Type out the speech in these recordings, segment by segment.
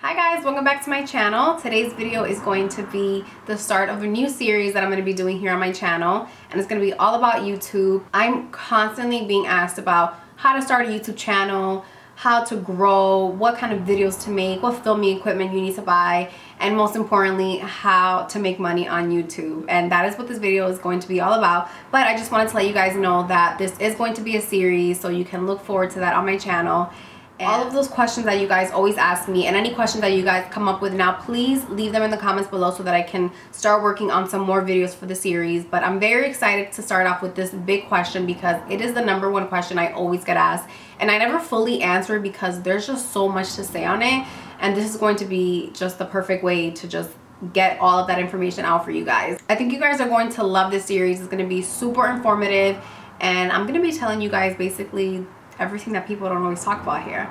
Hi guys, welcome back to my channel. Today's video is going to be the start of a new series that I'm going to be doing here on my channel, and it's going to be all about YouTube. I'm constantly being asked about how to start a YouTube channel, how to grow, what kind of videos to make, what filming equipment you need to buy, and most importantly, how to make money on YouTube. And that is what this video is going to be all about. But I just wanted to let you guys know that this is going to be a series, so you can look forward to that on my channel. And all of those questions that you guys always ask me, and any questions that you guys come up with now, please leave them in the comments below so that I can start working on some more videos for the series. But I'm very excited to start off with this big question because it is the #1 question I always get asked, and I never fully answer because there's just so much to say on it, and this is going to be just the perfect way to just get all of that information out for you guys. I think you guys are going to love this series. It's going to be super informative, and I'm going to be telling you guys basically everything that people don't always talk about here.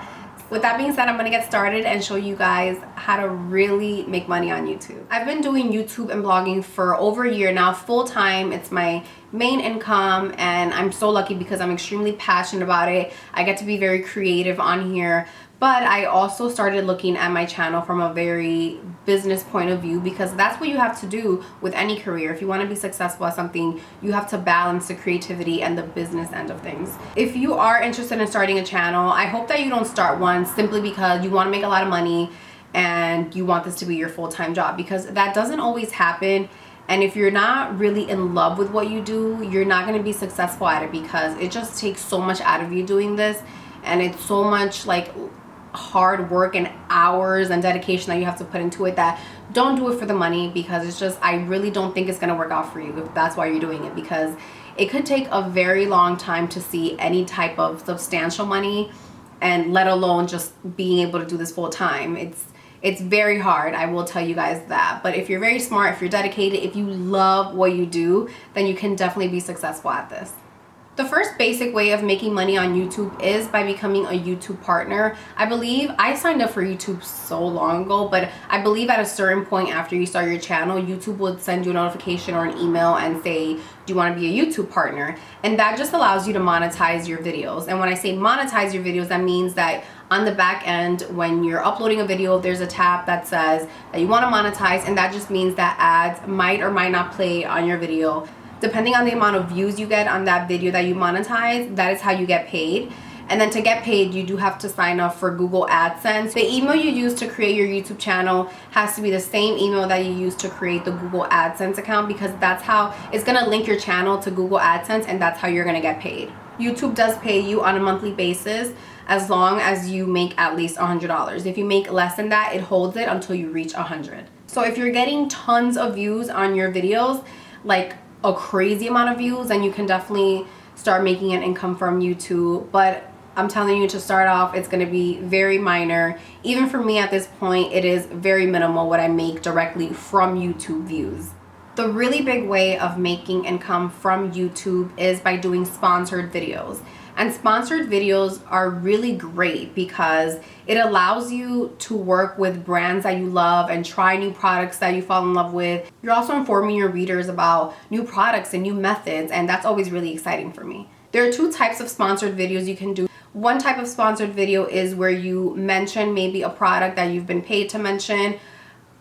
With that being said, I'm going to get started and show you guys how to really make money on YouTube. I've been doing YouTube and blogging for over a year now, full time. It's my main income, and I'm so lucky because I'm extremely passionate about it. I get to be very creative on here. But I also started looking at my channel from a very business point of view, because that's what you have to do with any career. If you want to be successful at something, you have to balance the creativity and the business end of things. If you are interested in starting a channel, I hope that you don't start one simply because you want to make a lot of money and you want this to be your full-time job, because that doesn't always happen. And if you're not really in love with what you do, you're not going to be successful at it, because it just takes so much out of you doing this, and it's so much like hard work and hours and dedication that you have to put into it, that don't do it for the money, because it's just, I really don't think it's going to work out for you if that's why you're doing it, because it could take a very long time to see any type of substantial money, and let alone just being able to do this full time. It's very hard, I will tell you guys that. But if you're very smart, if you're dedicated, if you love what you do, then you can definitely be successful at this. The first basic way of making money on YouTube is by becoming a YouTube partner. I believe I signed up for YouTube so long ago, but I believe at a certain point after you start your channel, YouTube would send you a notification or an email and say, do you want to be a YouTube partner? And that just allows you to monetize your videos. And when I say monetize your videos, that means that on the back end, when you're uploading a video, there's a tab that says that you want to monetize, and that just means that ads might or might not play on your video. Depending on the amount of views you get on that video that you monetize, that is how you get paid. And then to get paid, you do have to sign up for Google Adsense. The email you use to create your YouTube channel has to be the same email that you use to create the Google Adsense account, because that's how it's gonna link your channel to Google Adsense, and that's how you're gonna get paid. YouTube does pay you on a monthly basis as long as you make at least $100. If you make less than that, it holds it until you reach 100. So if you're getting tons of views on your videos, like a crazy amount of views, and you can definitely start making an income from YouTube. But I'm telling you, to start off, it's going to be very minor. Even for me at this point, it is very minimal what I make directly from YouTube views. The really big way of making income from YouTube is by doing sponsored videos. And sponsored videos are really great because it allows you to work with brands that you love and try new products that you fall in love with. You're also informing your readers about new products and new methods, and that's always really exciting for me. There are two types of sponsored videos you can do. One type of sponsored video is where you mention maybe a product that you've been paid to mention,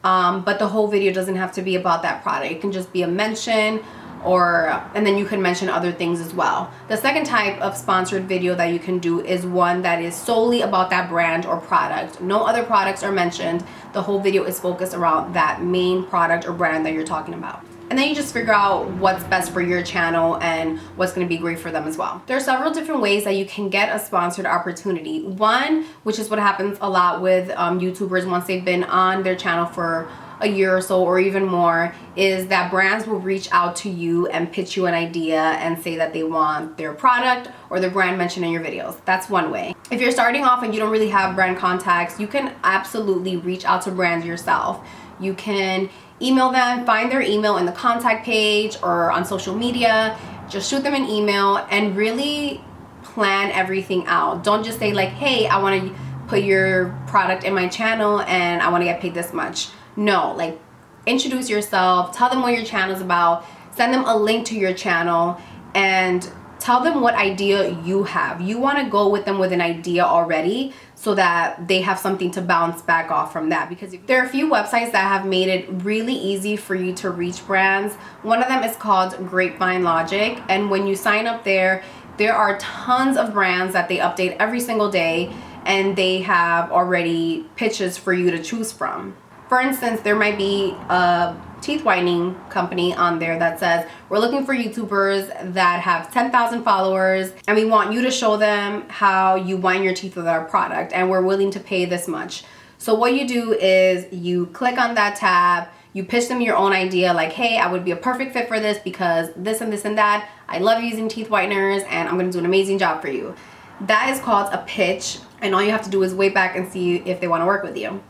but the whole video doesn't have to be about that product. It can just be a mention, and then you can mention other things as well. The second type of sponsored video that you can do is one that is solely about that brand or product. No other products are mentioned. The whole video is focused around that main product or brand that you're talking about. And then you just figure out what's best for your channel and what's going to be great for them as well. There are several different ways that you can get a sponsored opportunity. One, which is what happens a lot with YouTubers once they've been on their channel for a year or so or even more, is that brands will reach out to you and pitch you an idea and say that they want their product or their brand mentioned in your videos. That's one way. If you're starting off and you don't really have brand contacts, you can absolutely reach out to brands yourself. You can email them, find their email in the contact page or on social media, just shoot them an email and really plan everything out. Don't just say like, hey, I want to put your product in my channel and I want to get paid this much. No, like, introduce yourself, tell them what your channel is about, send them a link to your channel, and tell them what idea you have. You want to go with them with an idea already so that they have something to bounce back off from that, because there are a few websites that have made it really easy for you to reach brands. One of them is called Grapevine Logic, and when you sign up there are tons of brands that they update every single day, and they have already pitches for you to choose from. For instance, there might be a teeth whitening company on there that says, we're looking for YouTubers that have 10,000 followers, and we want you to show them how you whiten your teeth with our product, and we're willing to pay this much. So what you do is you click on that tab, you pitch them your own idea, like, hey, I would be a perfect fit for this because this and this and that. I love using teeth whiteners and I'm gonna do an amazing job for you. That is called a pitch, and all you have to do is wait back and see if they wanna work with you.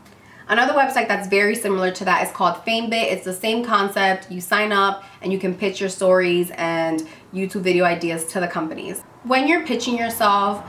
Another website that's very similar to that is called FameBit. It's the same concept. You sign up and you can pitch your stories and YouTube video ideas to the companies. When you're pitching yourself,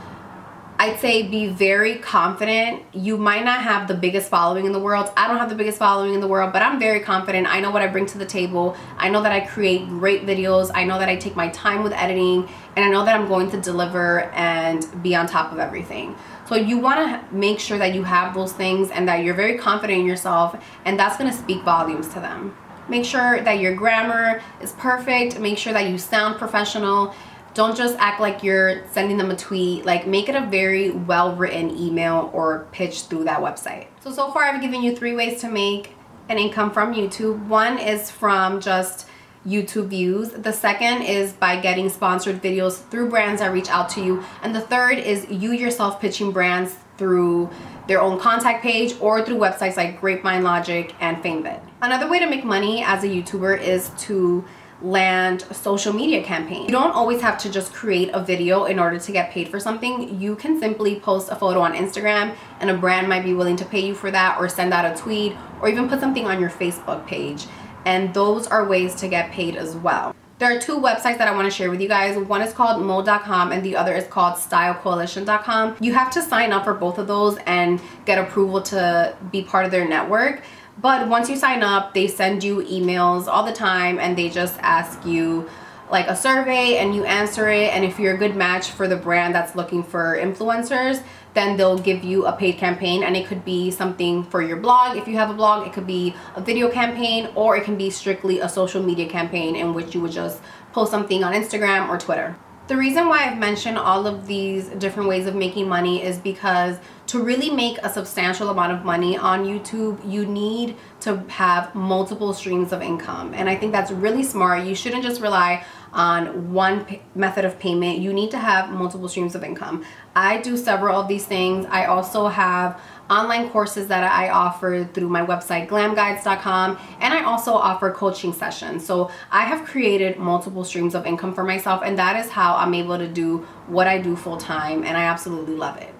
I'd say be very confident. You might not have the biggest following in the world. I don't have the biggest following in the world, but I'm very confident. I know what I bring to the table. I know that I create great videos. I know that I take my time with editing, and I know that I'm going to deliver and be on top of everything. So you want to make sure that you have those things and that you're very confident in yourself, and that's going to speak volumes to them. Make sure that your grammar is perfect. Make sure that you sound professional. Don't just act like you're sending them a tweet. Like, make it a very well-written email or pitch through that website. So far I've given you 3 ways to make an income from YouTube. One is from just YouTube views. The second is by getting sponsored videos through brands that reach out to you. And the third is you yourself pitching brands through their own contact page or through websites like Grapevine Logic and FameBit. Another way to make money as a YouTuber is to land social media campaign. You don't always have to just create a video in order to get paid for something. You can simply post a photo on Instagram and a brand might be willing to pay you for that, or send out a tweet, or even put something on your Facebook page. And those are ways to get paid as well. There are 2 websites that I want to share with you guys. One is called mode.com and the other is called stylecoalition.com. You have to sign up for both of those and get approval to be part of their network. But once you sign up, they send you emails all the time, and they just ask you like a survey and you answer it. And if you're a good match for the brand that's looking for influencers, then they'll give you a paid campaign, and it could be something for your blog. If you have a blog, it could be a video campaign, or it can be strictly a social media campaign in which you would just post something on Instagram or Twitter. The reason why I've mentioned all of these different ways of making money is because to really make a substantial amount of money on YouTube, you need to have multiple streams of income. And I think that's really smart. You shouldn't just rely on one method of payment. You need to have multiple streams of income. I do several of these things. I also have online courses that I offer through my website glamguides.com, and I also offer coaching sessions. So I have created multiple streams of income for myself, and that is how I'm able to do what I do full time, and I absolutely love it.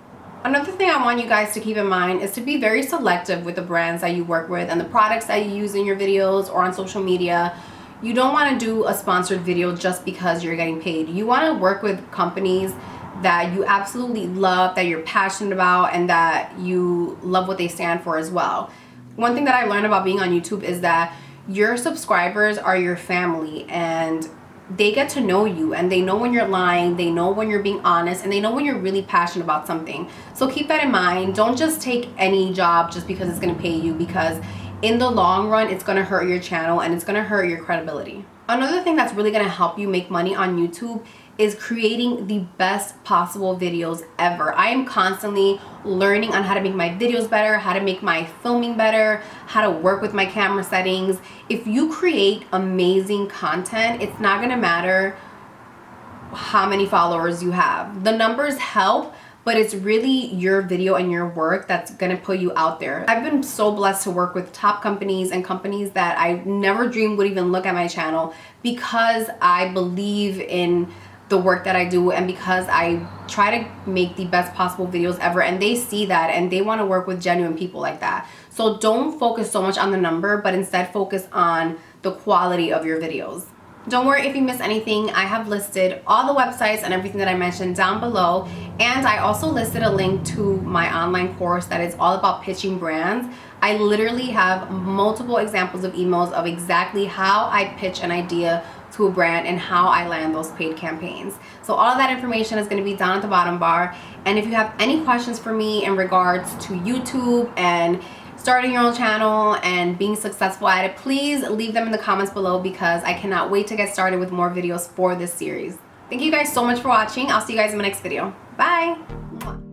Another thing I want you guys to keep in mind is to be very selective with the brands that you work with and the products that you use in your videos or on social media. You don't want to do a sponsored video just because you're getting paid. You want to work with companies that you absolutely love, that you're passionate about, and that you love what they stand for as well. One thing that I learned about being on YouTube is that your subscribers are your family, and they get to know you, and they know when you're lying, they know when you're being honest, and they know when you're really passionate about something. So keep that in mind. Don't just take any job just because it's going to pay you, because in the long run, it's going to hurt your channel and it's going to hurt your credibility. Another thing that's really going to help you make money on YouTube is creating the best possible videos ever. I am constantly learning on how to make my videos better, how to make my filming better, how to work with my camera settings. If you create amazing content, it's not gonna matter how many followers you have. The numbers help, but it's really your video and your work that's gonna put you out there. I've been so blessed to work with top companies and companies that I never dreamed would even look at my channel, because I believe in the work that I do, and because I try to make the best possible videos ever, and they see that and they want to work with genuine people like that. So don't focus so much on the number, but instead focus on the quality of your videos. Don't worry if you miss anything. I have listed all the websites and everything that I mentioned down below, and I also listed a link to my online course that is all about pitching brands. I literally have multiple examples of emails of exactly how I pitch an idea to a brand and how I land those paid campaigns. So all of that information is going to be down at the bottom bar. And if you have any questions for me in regards to YouTube and starting your own channel and being successful at it, please leave them in the comments below, because I cannot wait to get started with more videos for this series. Thank you guys so much for watching. I'll see you guys in my next video. Bye.